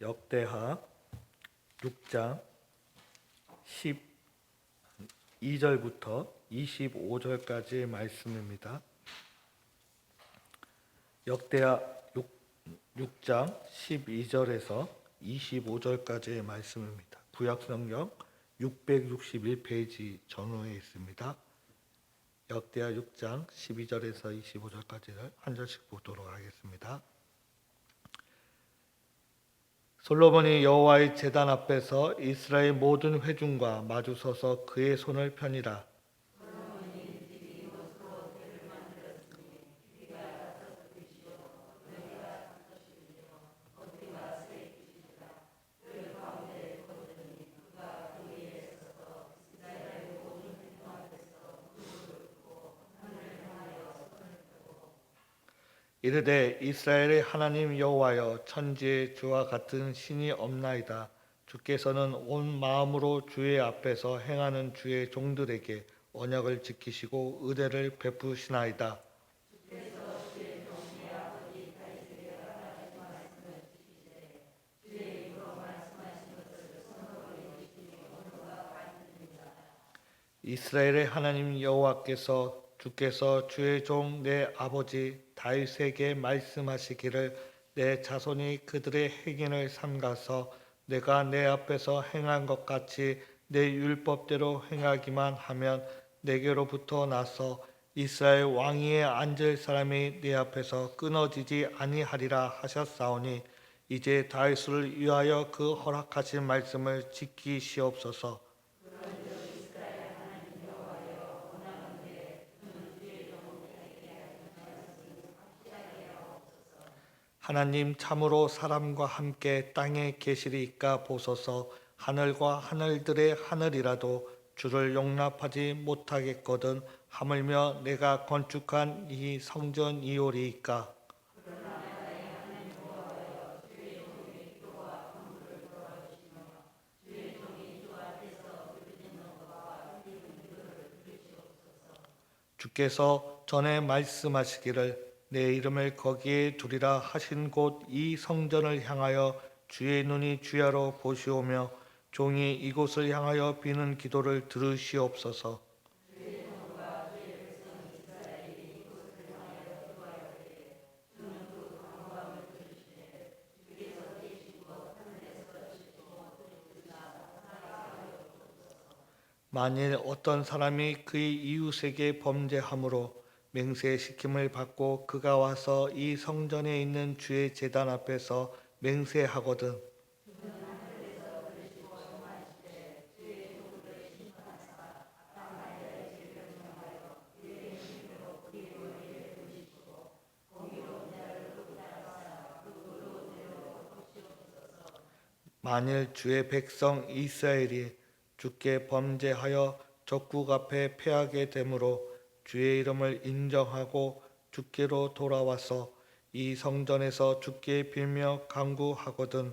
역대하 6장 12절부터 25절까지의 말씀입니다. 역대하 6장 12절에서 25절까지의 말씀입니다. 구약성경 661페이지 전후에 있습니다. 역대하 6장 12절에서 25절까지를 한 절씩 보도록 하겠습니다. 솔로몬이 여호와의 제단 앞에서 이스라엘 모든 회중과 마주서서 그의 손을 펴니라. 이르되 이스라엘의 하나님 여호와여, 천지의 주와 같은 신이 없나이다. 주께서는 온 마음으로 주의 앞에서 행하는 주의 종들에게 언약을 지키시고 의뢰를 베푸시나이다. 이스라엘의 하나님 여호와께서 주께서 주의 종 내 아버지 다윗에게 말씀하시기를 내 자손이 그들의 행위를 삼가서 내가 내 앞에서 행한 것 같이 내 율법대로 행하기만 하면 내게로부터 나서 이스라엘 왕위에 앉을 사람이 내 앞에서 끊어지지 아니하리라 하셨사오니 이제 다윗을 위하여 그 허락하신 말씀을 지키시옵소서. 하나님 참으로 사람과 함께 땅에 계시리이까 보소서. 하늘과 하늘들의 하늘이라도 주를 용납하지 못하겠거든 하물며 내가 건축한 이 성전이오리이까. 주께서 전에 말씀하시기를 내 이름을 거기에 두리라 하신 곳 이 성전을 향하여 주의 눈이 주야로 보시오며 종이 이곳을 향하여 비는 기도를 들으시옵소서. 만일 어떤 사람이 그의 이웃에게 범죄함으로 맹세시킴을 받고 그가 와서 이 성전에 있는 주의 제단 앞에서 맹세하거든 만일 주의 백성 이스라엘이 주께 범죄하여 적국 앞에 패하게 되므로 주의 이름을 인정하고 주께로 돌아와서 이 성전에서 주께 빌며 간구하거든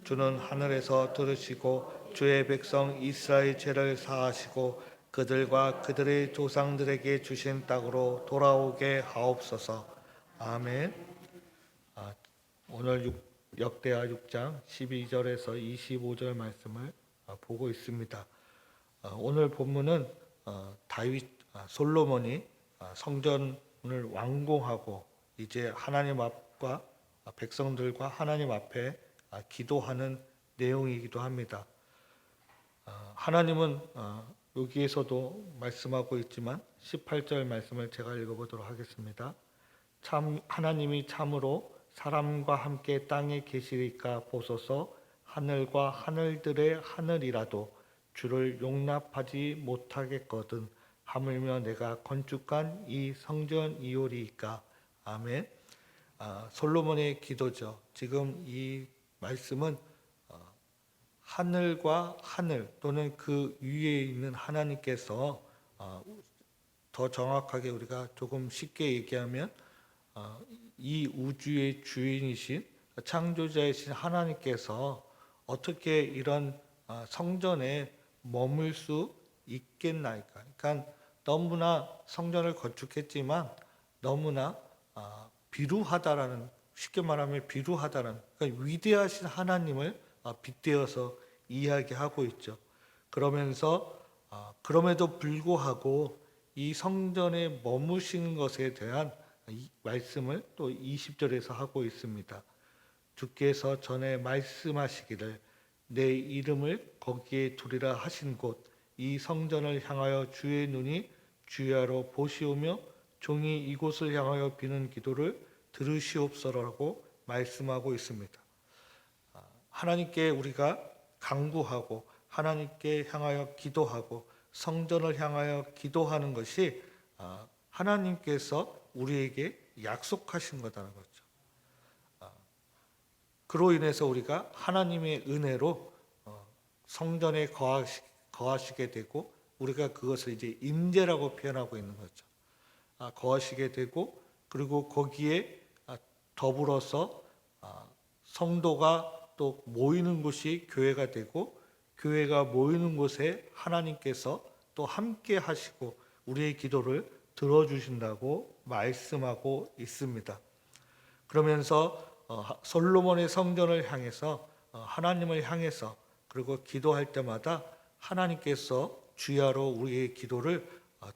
주는 하늘에서 들으시고 주의 백성 이스라엘 죄를 사하시고 그들과 그들의 조상들에게 주신 땅으로 돌아오게 하옵소서. 아멘. 오늘 역대하 6장 12절에서 25절 말씀을 보고 있습니다. 오늘 본문은 솔로몬이 성전을 완공하고 이제 하나님 앞과 백성들과 하나님 앞에 기도하는 내용이기도 합니다. 하나님은 여기에서도 말씀하고 있지만 18절 말씀을 제가 읽어보도록 하겠습니다. 하나님이 참으로 사람과 함께 땅에 계시리까 보소서. 하늘과 하늘들의 하늘이라도 주를 용납하지 못하겠거든 하물며 내가 건축한 이 성전이오리이까. 아멘. 솔로몬의 기도죠. 지금 이 말씀은 하늘과 하늘 또는 그 위에 있는 하나님께서 더 정확하게 우리가 조금 쉽게 얘기하면 이 우주의 주인이신 창조자이신 하나님께서 어떻게 이런 성전에 머물 수 있겠나이까. 그러니까 너무나 성전을 건축했지만 너무나 비루하다라는 쉽게 말하면 비루하다는, 그러니까 위대하신 하나님을 빗대어서 이야기하고 있죠. 그러면서 그럼에도 불구하고 이 성전에 머무신 것에 대한 이 말씀을 또 20절에서 하고 있습니다. 주께서 전에 말씀하시기를 내 이름을 거기에 두리라 하신 곳 이 성전을 향하여 주의 눈이 주야로 보시오며 종이 이곳을 향하여 비는 기도를 들으시옵소서라고 말씀하고 있습니다. 하나님께 우리가 간구하고 하나님께 향하여 기도하고 성전을 향하여 기도하는 것이 하나님께서 우리에게 약속하신 거다는 거죠. 그로 인해서 우리가 하나님의 은혜로 성전에 거하시게 되고 우리가 그것을 이제 임재라고 표현하고 있는 거죠. 거하시게 되고 그리고 거기에 더불어서 성도가 또 모이는 곳이 교회가 되고 교회가 모이는 곳에 하나님께서 또 함께 하시고 우리의 기도를 들어주신다고 말씀하고 있습니다. 그러면서 솔로몬의 성전을 향해서 하나님을 향해서 그리고 기도할 때마다 하나님께서 주야로 우리의 기도를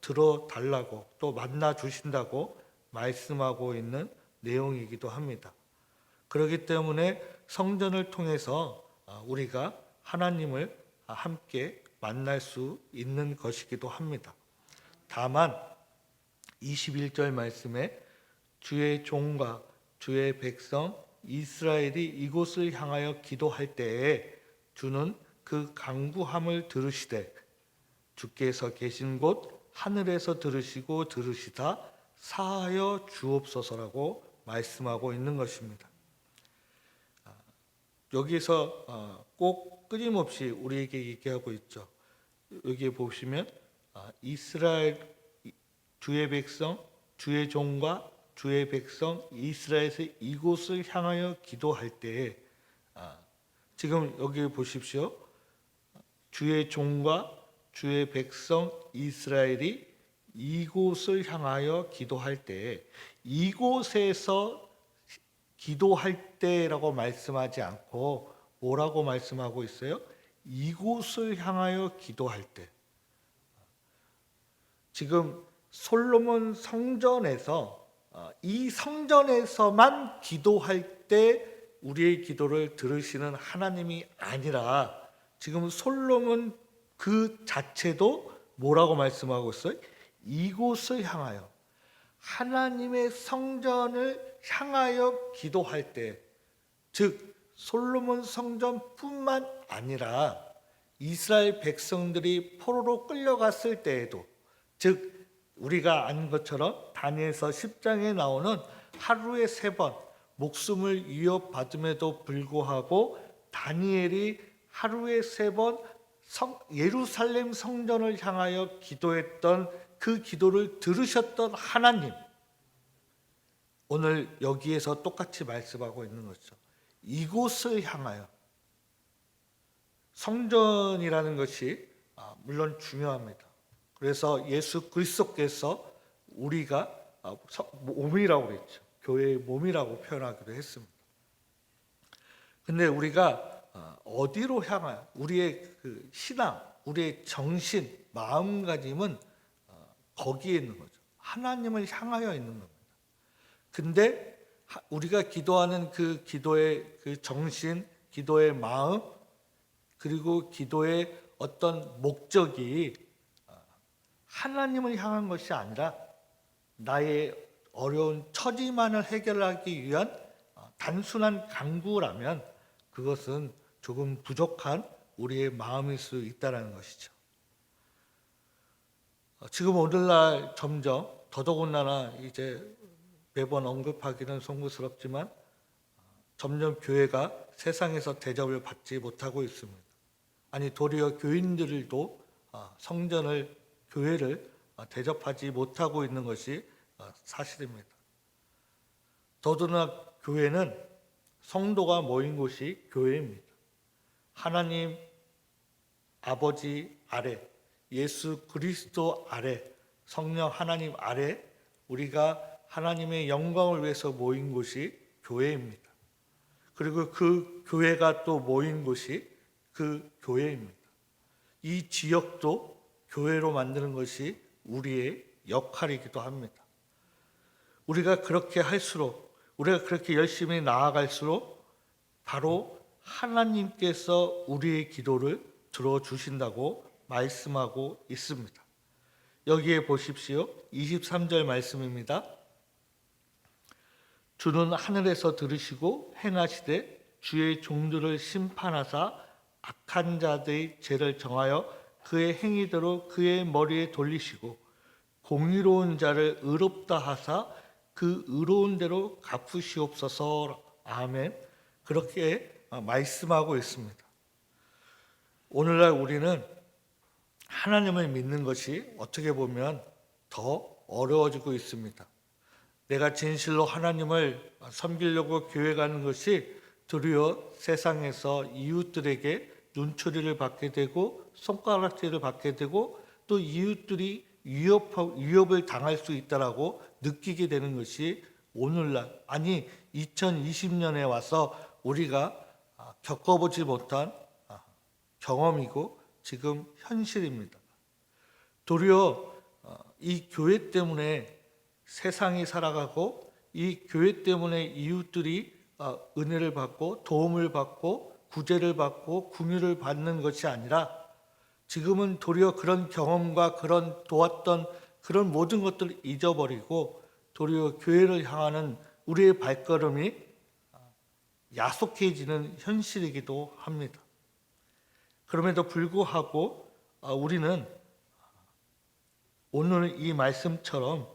들어달라고 또 만나 주신다고 말씀하고 있는 내용이기도 합니다. 그렇기 때문에 성전을 통해서 우리가 하나님을 함께 만날 수 있는 것이기도 합니다. 다만 21절 말씀에 주의 종과 주의 백성 이스라엘이 이곳을 향하여 기도할 때에 주는 그 간구함을 들으시되 주께서 계신 곳 하늘에서 들으시고 들으시다 사하여 주옵소서라고 말씀하고 있는 것입니다. 여기서 꼭 끊임없이 우리에게 얘기하고 있죠. 여기에 보시면 이스라엘 주의 백성 주의 종과 주의 백성 이스라엘에서 이곳을 향하여 기도할 때에 지금 여기 보십시오. 주의 종과 주의 백성 이스라엘이 이곳을 향하여 기도할 때에 이곳에서 기도할 때라고 말씀하지 않고 뭐라고 말씀하고 있어요? 이곳을 향하여 기도할 때. 지금 솔로몬 성전에서 이 성전에서만 기도할 때 우리의 기도를 들으시는 하나님이 아니라 지금 솔로몬 그 자체도 뭐라고 말씀하고 있어요? 이곳을 향하여 하나님의 성전을 향하여 기도할 때, 즉 솔로몬 성전뿐만 아니라 이스라엘 백성들이 포로로 끌려갔을 때에도, 즉 우리가 아는 것처럼 다니엘서 10장에 나오는 하루에 3번 목숨을 위협받음에도 불구하고 다니엘이 하루에 3번 예루살렘 성전을 향하여 기도했던 그 기도를 들으셨던 하나님, 오늘 여기에서 똑같이 말씀하고 있는 거죠. 이곳을 향하여. 성전이라는 것이 물론 중요합니다. 그래서 예수 그리스도께서 우리가 몸이라고 그랬죠. 교회의 몸이라고 표현하기도 했습니다. 근데 우리가 어디로 향하여 우리의 그 신앙, 우리의 정신, 마음가짐은 거기에 있는 거죠. 하나님을 향하여 있는 겁니다. 근데 우리가 기도하는 그 기도의 그 정신, 기도의 마음, 그리고 기도의 어떤 목적이 하나님을 향한 것이 아니라 나의 어려운 처지만을 해결하기 위한 단순한 간구라면 그것은 조금 부족한 우리의 마음일 수 있다는 것이죠. 지금 오늘날 점점 더더군다나 이제 매번 언급하기는 송구스럽지만 점점 교회가 세상에서 대접을 받지 못하고 있습니다. 아니 도리어 교인들도 성전을 교회를 대접하지 못하고 있는 것이 사실입니다. 더더나 교회는 성도가 모인 곳이 교회입니다. 하나님 아버지 아래, 예수 그리스도 아래, 성령 하나님 아래 우리가 하나님의 영광을 위해서 모인 곳이 교회입니다. 그리고 그 교회가 또 모인 곳이 그 교회입니다. 이 지역도 교회로 만드는 것이 우리의 역할이기도 합니다. 우리가 그렇게 할수록, 우리가 그렇게 열심히 나아갈수록 바로 하나님께서 우리의 기도를 들어주신다고 말씀하고 있습니다. 여기에 보십시오. 23절 말씀입니다. 주는 하늘에서 들으시고 행하시되 주의 종들을 심판하사 악한 자들의 죄를 정하여 그의 행위대로 그의 머리에 돌리시고 공의로운 자를 의롭다 하사 그 의로운 대로 갚으시옵소서. 아멘. 그렇게 말씀하고 있습니다. 오늘날 우리는 하나님을 믿는 것이 어떻게 보면 더 어려워지고 있습니다. 내가 진실로 하나님을 섬기려고 교회 가는 것이 도리어 세상에서 이웃들에게 눈초리를 받게 되고 손가락질을 받게 되고 또 이웃들이 위협을 당할 수 있다라고 느끼게 되는 것이 오늘날, 아니 2020년에 와서 우리가 겪어보지 못한 경험이고 지금 현실입니다. 도리어 이 교회 때문에 세상이 살아가고 이 교회 때문에 이웃들이 은혜를 받고 도움을 받고 구제를 받고 긍휼을 받는 것이 아니라 지금은 도리어 그런 경험과 그런 도왔던 그런 모든 것들을 잊어버리고 도리어 교회를 향하는 우리의 발걸음이 야속해지는 현실이기도 합니다. 그럼에도 불구하고 우리는 오늘 이 말씀처럼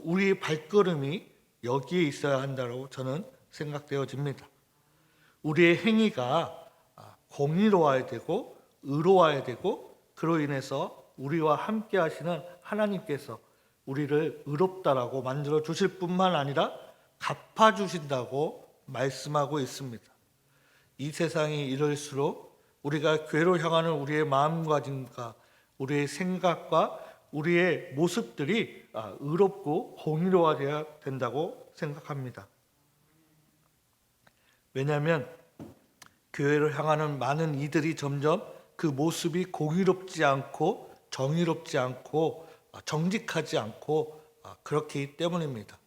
우리의 발걸음이 여기에 있어야 한다고 저는 생각되어집니다. 우리의 행위가 공의로워야 되고 의로워야 되고 그로 인해서 우리와 함께 하시는 하나님께서 우리를 의롭다라고 만들어 주실 뿐만 아니라 갚아 주신다고 말씀하고 있습니다. 이 세상이 이럴수록 우리가 교회로 향하는 우리의 마음가짐과 우리의 생각과 우리의 모습들이 의롭고 공의로워야 된다고 생각합니다. 왜냐하면 교회를 향하는 많은 이들이 점점 그 모습이 공의롭지 않고 정의롭지 않고 정직하지 않고 그렇기 때문입니다.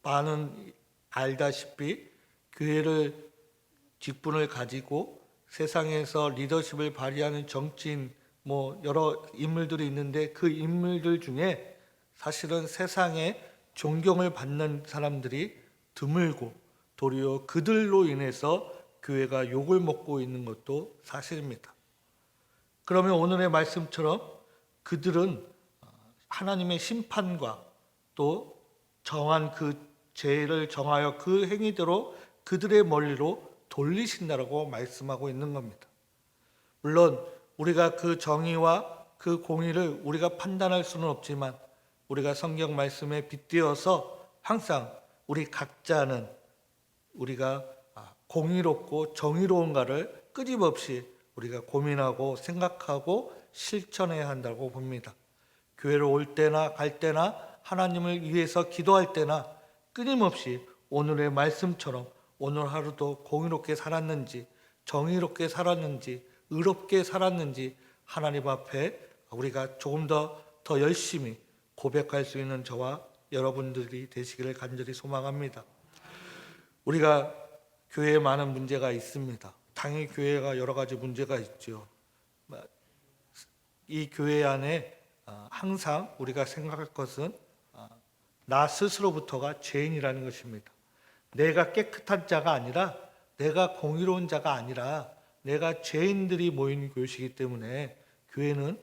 많은 알다시피 교회를 직분을 가지고 세상에서 리더십을 발휘하는 정치인 여러 인물들이 있는데 그 인물들 중에 사실은 세상에 존경을 받는 사람들이 드물고 도리어 그들로 인해서 교회가 욕을 먹고 있는 것도 사실입니다. 그러면 오늘의 말씀처럼 그들은 하나님의 심판과 또 정한 그 죄를 정하여 그 행위대로 그들의 머리로 돌리신다라고 말씀하고 있는 겁니다. 물론 우리가 그 정의와 그 공의를 우리가 판단할 수는 없지만 우리가 성경 말씀에 빗대어서 항상 우리 각자는 우리가 공의롭고 정의로운가를 끊임없이 우리가 고민하고 생각하고 실천해야 한다고 봅니다. 교회를 올 때나 갈 때나 하나님을 위해서 기도할 때나 끊임없이 오늘의 말씀처럼 오늘 하루도 공의롭게 살았는지 정의롭게 살았는지 의롭게 살았는지 하나님 앞에 우리가 조금 더 열심히 고백할 수 있는 저와 여러분들이 되시기를 간절히 소망합니다. 우리가 교회에 많은 문제가 있습니다. 당연히 교회가 여러 가지 문제가 있죠. 이 교회 안에 항상 우리가 생각할 것은 나 스스로부터가 죄인이라는 것입니다. 내가 깨끗한 자가 아니라 내가 공의로운 자가 아니라 내가 죄인들이 모인 곳이기 때문에 교회는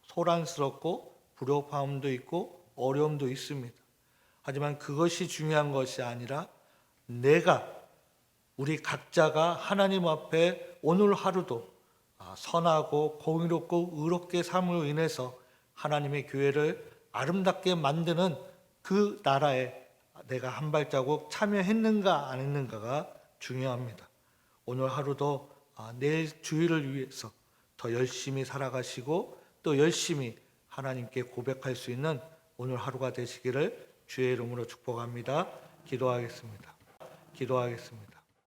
소란스럽고 불협화음도 있고 어려움도 있습니다. 하지만 그것이 중요한 것이 아니라 우리 각자가 하나님 앞에 오늘 하루도 선하고 공의롭고 의롭게 삶으로 인해서 하나님의 교회를 아름답게 만드는 그 나라에 내가 한 발자국 참여했는가 안 했는가가 중요합니다. 오늘 하루도 내일 주일을 위해서 더 열심히 살아가시고 또 열심히 하나님께 고백할 수 있는 오늘 하루가 되시기를 주의 이름으로 축복합니다. 기도하겠습니다. 기도하겠습니다.